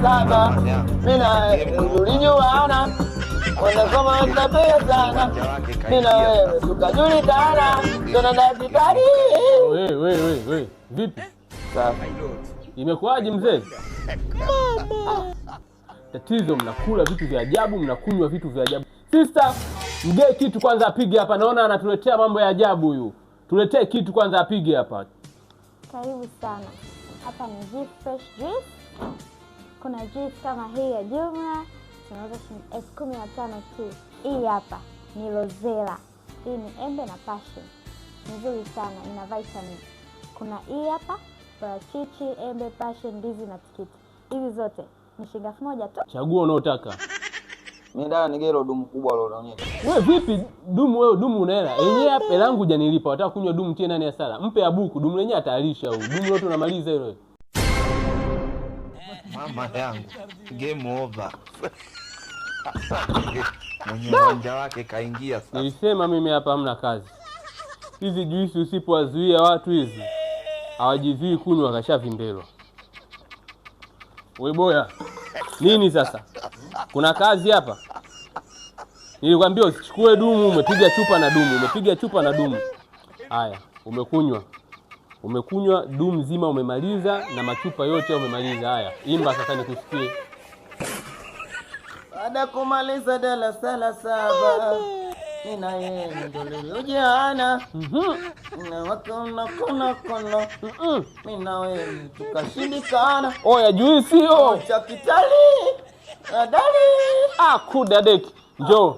saba. Mina ulijuana wanasoma tabia sana. Mina wewe tukajulikana tuna daktari. Wewe vipi? Safi. Imekuwaje mzee? Mama. Tatizo mnakula vitu vya ajabu, mnakunywa vitu vya ajabu. Sister, mgee kitu kwanza apige hapa. Naona anatuletea mambo ya ajabu huyu. Tuletee kitu kwanza apige hapa. Karibu sana. Hapa ni G Fresh Juice. Kuna juice kama hii ya jumla tunauza shilingi 15,000 tu. Hii hapa ni Rosella. Hii ni embe na passion. Nzuri sana, ina vitamin. Kuna hii hapa parachichi, embe, passion, ndizi na tikiti. Hizi zote ni shilingi 1,000 tu. Chagua unaotaka. Mimi ndio nigelo dumu kubwa leo unaonyesha. Wewe vipi dumu wewe dumu unaela? Yenyewe hapa langu hujanilipa. Wataka kunywa dumu tena nani hasara? Mpe ya buku, dumu lenyewe ataalisha huyu. Dumu lote unamaliza hilo. Mama yangu, game over. Mwenye uwanja wake kaingia sasa. Nilisema mimi hapa hamna kazi. Hizi juisi usipowazuia watu hizi hawajizui kunywa kashavimbelwa. Wewe boya. Nini sasa? Kuna kazi hapa? Nilikwambia usichukue dumu, umepiga chupa na dumu, umepiga chupa na dumu. Haya, umekunywa. Umekunywa dumu zima umemaliza na machupa yote umemaliza. Haya, imba sasa nikusikie. Baada kumaliza darasa la 7 nina yeye ndio ulijuana. Na wakona kono. Mina wewe tukashindikana. Oya juisi hiyo. Cha kitali. Adali. Kudadeki. Njoo.